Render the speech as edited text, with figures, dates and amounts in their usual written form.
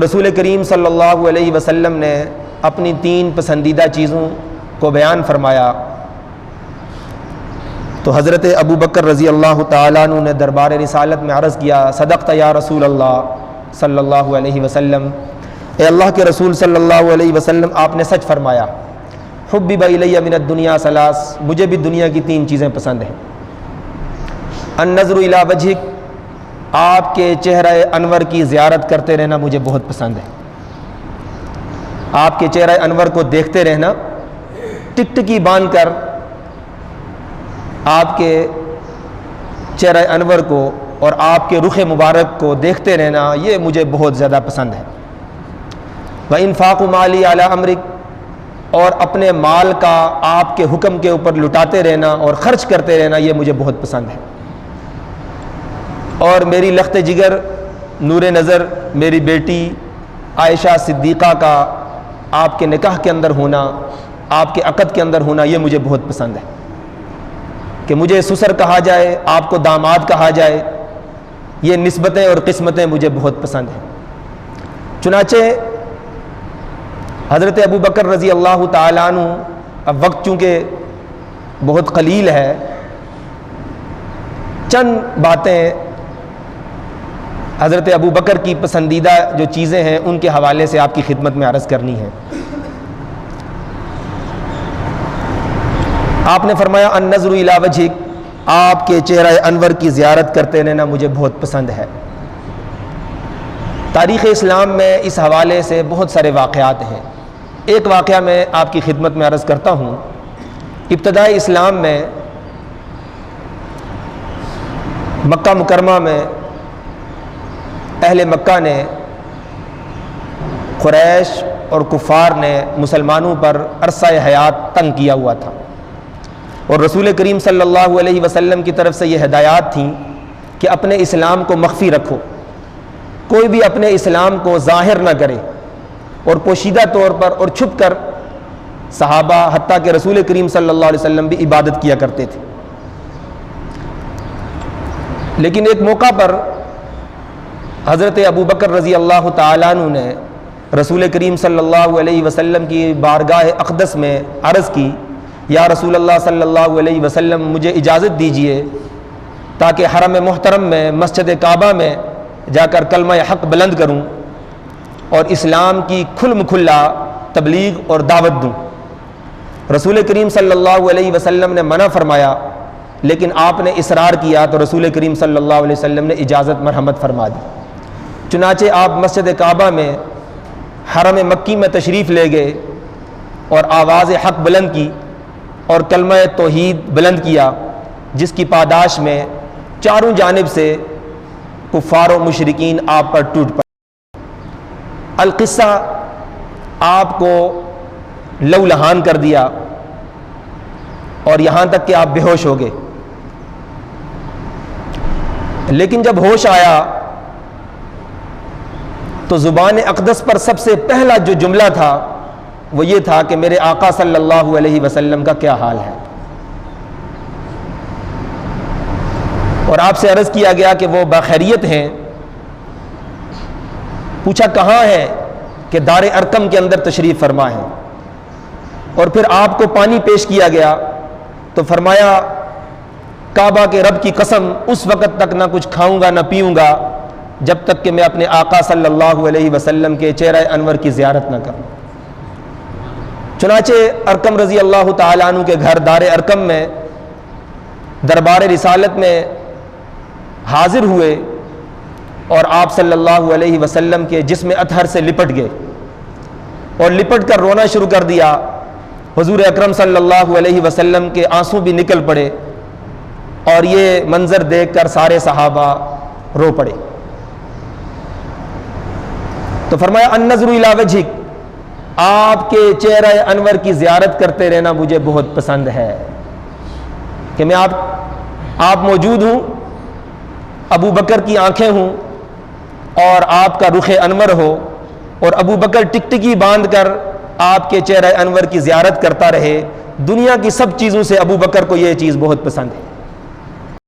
رسول کریم صلی اللہ علیہ وسلم نے اپنی 3 پسندیدہ چیزوں کو بیان فرمایا تو حضرت ابو بکر رضی اللہ تعالیٰ عنہ نے دربار رسالت میں عرض کیا، صدقت یا رسول اللہ صلی اللہ علیہ وسلم، اے اللہ کے رسول صلی اللہ علیہ وسلم آپ نے سچ فرمایا۔ حبب الی من الدنیا ثلاث، مجھے بھی دنیا کی 3 چیزیں پسند ہیں۔ النظر الی وجہک، آپ کے چہرہ انور کی زیارت کرتے رہنا مجھے بہت پسند ہے۔ آپ کے چہرہ انور کو دیکھتے رہنا، ٹکٹکی باندھ کر آپ کے چہرہ انور کو اور آپ کے رخ مبارک کو دیکھتے رہنا، یہ مجھے بہت زیادہ پسند ہے۔ وَإِنفَاقُ مَالِي عَلَىٰ أَمْرِكَ، اور اپنے مال کا آپ کے حکم کے اوپر لٹاتے رہنا اور خرچ کرتے رہنا، یہ مجھے بہت پسند ہے۔ اور میری لخت جگر نور نظر میری بیٹی عائشہ صدیقہ کا آپ کے نکاح کے اندر ہونا، آپ کے عقد کے اندر ہونا، یہ مجھے بہت پسند ہے کہ مجھے سسر کہا جائے، آپ کو داماد کہا جائے، یہ نسبتیں اور قسمتیں مجھے بہت پسند ہیں۔ چنانچہ حضرت ابو بکر رضی اللہ تعالیٰ عنہ، اب وقت چونکہ بہت قلیل ہے، چند باتیں حضرت ابو بکر کی پسندیدہ جو چیزیں ہیں ان کے حوالے سے آپ کی خدمت میں عرض کرنی ہے۔ آپ نے فرمایا النظر الی وجہک، آپ کے چہرہ انور کی زیارت کرتے رہنا مجھے بہت پسند ہے۔ تاریخ اسلام میں اس حوالے سے بہت سارے واقعات ہیں۔ ایک واقعہ میں آپ کی خدمت میں عرض کرتا ہوں۔ ابتدائی اسلام میں مکہ مکرمہ میں اہل مکہ نے، قریش اور کفار نے مسلمانوں پر عرصہ حیات تنگ کیا ہوا تھا، اور رسول کریم صلی اللہ علیہ وسلم کی طرف سے یہ ہدایات تھیں کہ اپنے اسلام کو مخفی رکھو، کوئی بھی اپنے اسلام کو ظاہر نہ کرے، اور پوشیدہ طور پر اور چھپ کر صحابہ حتیٰ کہ رسول کریم صلی اللہ علیہ وسلم بھی عبادت کیا کرتے تھے۔ لیکن ایک موقع پر حضرت ابو بکر رضی اللہ تعالیٰ عنہ نے رسول کریم صلی اللہ علیہ وسلم کی بارگاہ اقدس میں عرض کی، یا رسول اللہ صلی اللہ علیہ وسلم مجھے اجازت دیجیے تاکہ حرم محترم میں مسجد کعبہ میں جا کر کلمہ حق بلند کروں اور اسلام کی کھلم کھلا تبلیغ اور دعوت دوں۔ رسول کریم صلی اللہ علیہ وسلم نے منع فرمایا، لیکن آپ نے اصرار کیا تو رسول کریم صلی اللہ علیہ وسلم نے اجازت مرحمت فرما دی۔ چنانچہ آپ مسجد کعبہ میں حرم مکی میں تشریف لے گئے اور آواز حق بلند کی اور کلمہ توحید بلند کیا، جس کی پاداش میں چاروں جانب سے کفار و مشرکین آپ پر ٹوٹ پڑے۔ القصہ آپ کو لہولہان کر دیا اور یہاں تک کہ آپ بے ہوش ہو گئے۔ لیکن جب ہوش آیا تو زبان اقدس پر سب سے پہلا جو جملہ تھا وہ یہ تھا کہ میرے آقا صلی اللہ علیہ وسلم کا کیا حال ہے، اور آپ سے عرض کیا گیا کہ وہ بخیریت ہیں۔ پوچھا کہاں ہے، کہ دار ارقم کے اندر تشریف فرما ہے، اور پھر آپ کو پانی پیش کیا گیا تو فرمایا کعبہ کے رب کی قسم اس وقت تک نہ کچھ کھاؤں گا نہ پیوں گا جب تک کہ میں اپنے آقا صلی اللہ علیہ وسلم کے چہرہ انور کی زیارت نہ کروں۔ چنانچہ ارقم رضی اللہ تعالیٰ عنہ کے گھر دار ارقم میں دربار رسالت میں حاضر ہوئے اور آپ صلی اللہ علیہ وسلم کے جسم اطہر سے لپٹ گئے اور لپٹ کر رونا شروع کر دیا۔ حضور اکرم صلی اللہ علیہ وسلم کے آنسو بھی نکل پڑے، اور یہ منظر دیکھ کر سارے صحابہ رو پڑے۔ تو فرمایا النظر الی وجہک، آپ کے چہرہ انور کی زیارت کرتے رہنا مجھے بہت پسند ہے، کہ میں آپ موجود ہوں، ابو بکر کی آنکھیں ہوں اور آپ کا رخ انور ہو، اور ابو بکر ٹکٹکی باندھ کر آپ کے چہرہ انور کی زیارت کرتا رہے۔ دنیا کی سب چیزوں سے ابو بکر کو یہ چیز بہت پسند ہے۔